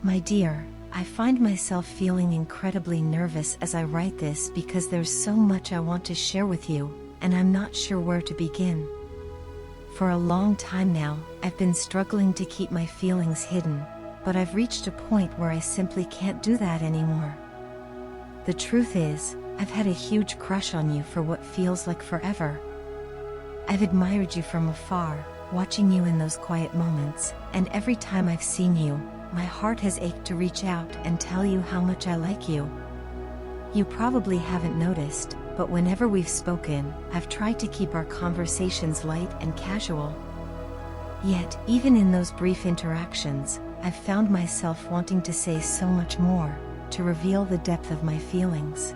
My dear, I find myself feeling incredibly nervous as I write this because there's so much I want to share with you, and I'm not sure where to begin. For a long time now, I've been struggling to keep my feelings hidden, but I've reached a point where I simply can't do that anymore. The truth is, I've had a huge crush on you for what feels like forever. I've admired you from afar, watching you in those quiet moments, and every time I've seen you, my heart has ached to reach out and tell you how much I like you. You probably haven't noticed, but whenever we've spoken, I've tried to keep our conversations light and casual. Yet, even in those brief interactions, I've found myself wanting to say so much more, to reveal the depth of my feelings.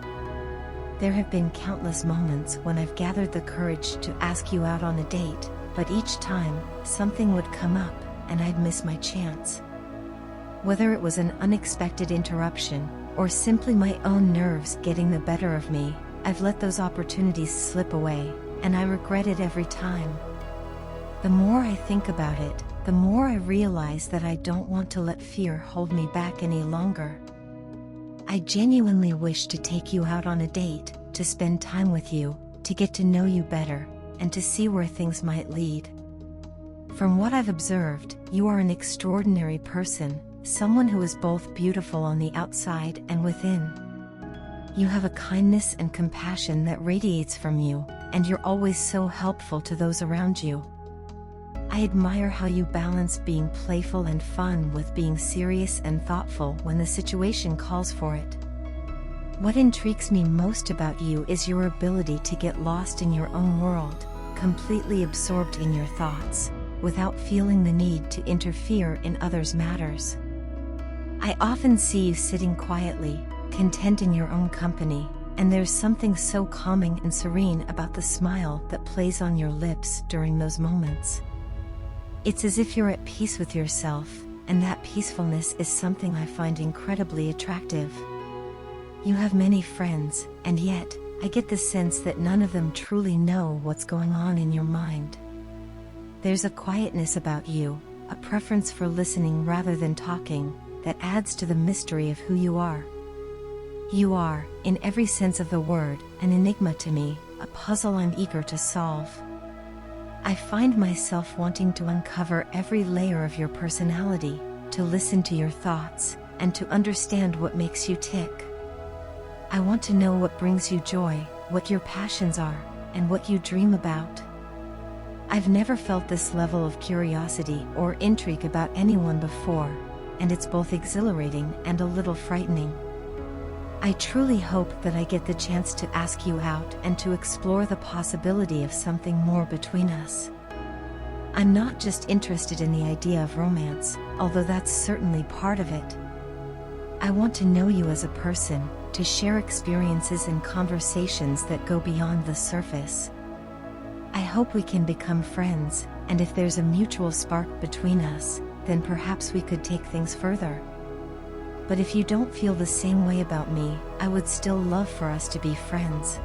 There have been countless moments when I've gathered the courage to ask you out on a date, but each time, something would come up, and I'd miss my chance. Whether it was an unexpected interruption, or simply my own nerves getting the better of me, I've let those opportunities slip away, and I regret it every time. The more I think about it, the more I realize that I don't want to let fear hold me back any longer. I genuinely wish to take you out on a date, to spend time with you, to get to know you better, and to see where things might lead. From what I've observed, you are an extraordinary person, someone who is both beautiful on the outside and within. You have a kindness and compassion that radiates from you, and you're always so helpful to those around you. I admire how you balance being playful and fun with being serious and thoughtful when the situation calls for it. What intrigues me most about you is your ability to get lost in your own world, completely absorbed in your thoughts, without feeling the need to interfere in others' matters. I often see you sitting quietly, content in your own company, and there's something so calming and serene about the smile that plays on your lips during those moments. It's as if you're at peace with yourself, and that peacefulness is something I find incredibly attractive. You have many friends, and yet, I get the sense that none of them truly know what's going on in your mind. There's a quietness about you, a preference for listening rather than talking, that adds to the mystery of who you are. You are, in every sense of the word, an enigma to me, a puzzle I'm eager to solve. I find myself wanting to uncover every layer of your personality, to listen to your thoughts, and to understand what makes you tick. I want to know what brings you joy, what your passions are, and what you dream about. I've never felt this level of curiosity or intrigue about anyone before, and it's both exhilarating and a little frightening. I truly hope that I get the chance to ask you out and to explore the possibility of something more between us. I'm not just interested in the idea of romance, although that's certainly part of it. I want to know you as a person, to share experiences and conversations that go beyond the surface. I hope we can become friends, and if there's a mutual spark between us, then perhaps we could take things further. But if you don't feel the same way about me, I would still love for us to be friends.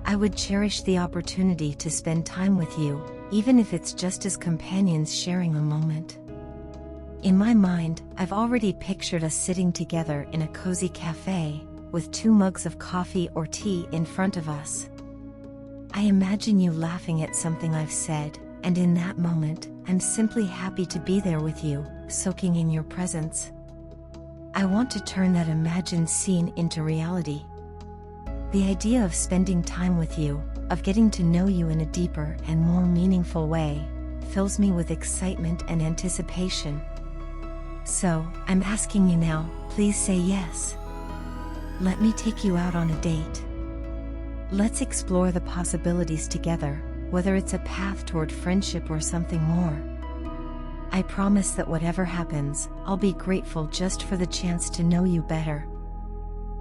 I would cherish the opportunity to spend time with you, even if it's just as companions sharing a moment. In my mind, I've already pictured us sitting together in a cozy cafe, with 2 mugs of coffee or tea in front of us. I imagine you laughing at something I've said, and in that moment, I'm simply happy to be there with you, soaking in your presence. I want to turn that imagined scene into reality. The idea of spending time with you, of getting to know you in a deeper and more meaningful way, fills me with excitement and anticipation. So, I'm asking you now, please say yes. Let me take you out on a date. Let's explore the possibilities together, whether it's a path toward friendship or something more. I promise that whatever happens, I'll be grateful just for the chance to know you better.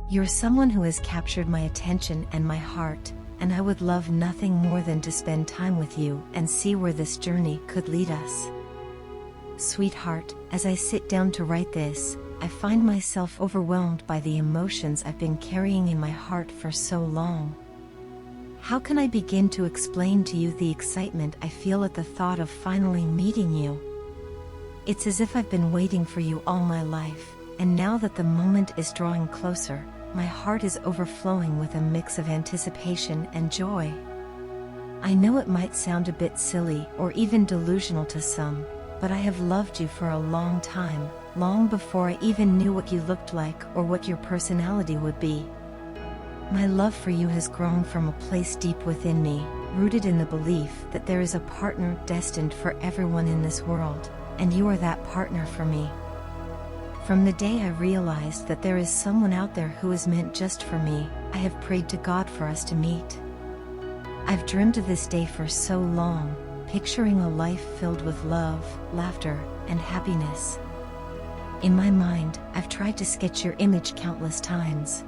You're someone who has captured my attention and my heart, and I would love nothing more than to spend time with you and see where this journey could lead us. Sweetheart, as I sit down to write this, I find myself overwhelmed by the emotions I've been carrying in my heart for so long. How can I begin to explain to you the excitement I feel at the thought of finally meeting you? It's as if I've been waiting for you all my life, and now that the moment is drawing closer, my heart is overflowing with a mix of anticipation and joy. I know it might sound a bit silly or even delusional to some, but I have loved you for a long time, long before I even knew what you looked like or what your personality would be. My love for you has grown from a place deep within me, rooted in the belief that there is a partner destined for everyone in this world, and you are that partner for me. From the day I realized that there is someone out there who is meant just for me, I have prayed to God for us to meet. I've dreamed of this day for so long, picturing a life filled with love, laughter, and happiness. In my mind, I've tried to sketch your image countless times.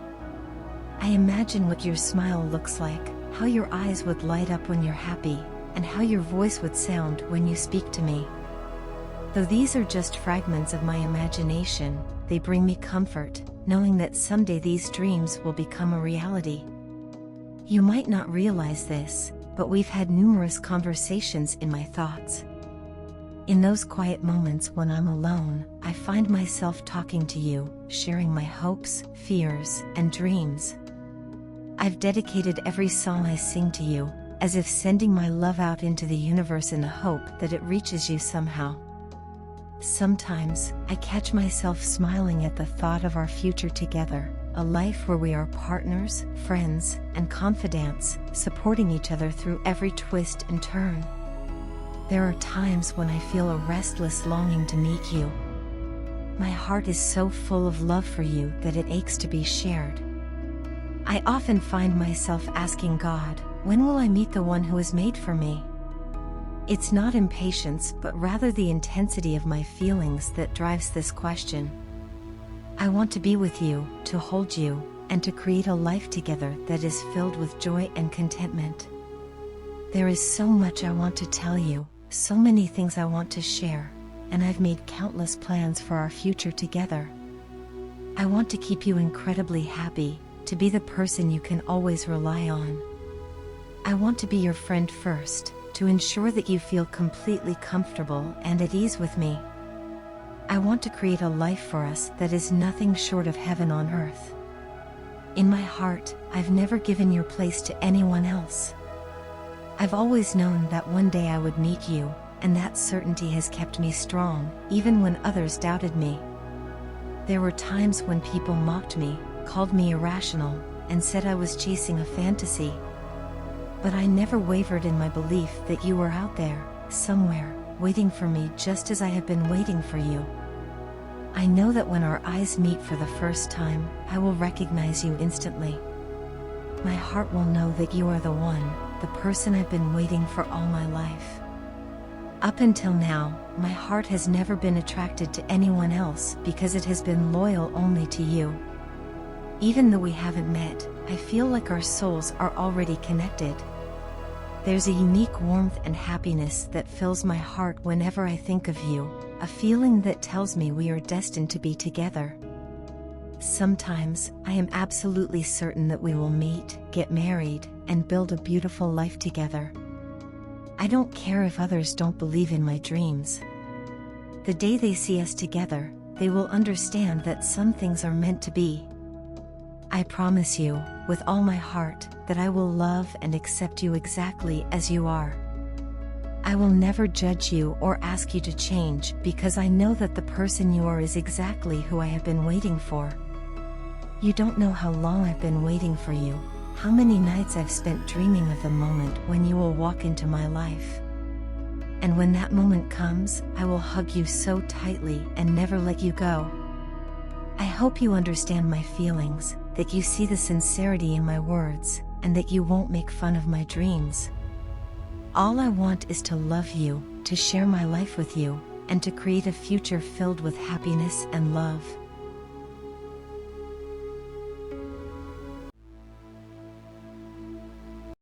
I imagine what your smile looks like, how your eyes would light up when you're happy, and how your voice would sound when you speak to me. Though these are just fragments of my imagination, they bring me comfort, knowing that someday these dreams will become a reality. You might not realize this, but we've had numerous conversations in my thoughts. In those quiet moments when I'm alone, I find myself talking to you, sharing my hopes, fears, and dreams. I've dedicated every song I sing to you, as if sending my love out into the universe in the hope that it reaches you somehow. Sometimes, I catch myself smiling at the thought of our future together, a life where we are partners, friends, and confidants, supporting each other through every twist and turn. There are times when I feel a restless longing to meet you. My heart is so full of love for you that it aches to be shared. I often find myself asking God, when will I meet the one who is made for me? It's not impatience, but rather the intensity of my feelings that drives this question. I want to be with you, to hold you, and to create a life together that is filled with joy and contentment. There is so much I want to tell you, so many things I want to share, and I've made countless plans for our future together. I want to keep you incredibly happy, to be the person you can always rely on. I want to be your friend first, to ensure that you feel completely comfortable and at ease with me. I want to create a life for us that is nothing short of heaven on earth. In my heart, I've never given your place to anyone else. I've always known that one day I would meet you, and that certainty has kept me strong, even when others doubted me. There were times when people mocked me, called me irrational, and said I was chasing a fantasy. But I never wavered in my belief that you were out there, somewhere, waiting for me just as I have been waiting for you. I know that when our eyes meet for the first time, I will recognize you instantly. My heart will know that you are the one, the person I've been waiting for all my life. Up until now, my heart has never been attracted to anyone else because it has been loyal only to you. Even though we haven't met, I feel like our souls are already connected. There's a unique warmth and happiness that fills my heart whenever I think of you, a feeling that tells me we are destined to be together. Sometimes, I am absolutely certain that we will meet, get married, and build a beautiful life together. I don't care if others don't believe in my dreams. The day they see us together, they will understand that some things are meant to be. I promise you, with all my heart, that I will love and accept you exactly as you are. I will never judge you or ask you to change because I know that the person you are is exactly who I have been waiting for. You don't know how long I've been waiting for you, how many nights I've spent dreaming of the moment when you will walk into my life. And when that moment comes, I will hug you so tightly and never let you go. I hope you understand my feelings, that you see the sincerity in my words, and that you won't make fun of my dreams. All I want is to love you, to share my life with you, and to create a future filled with happiness and love.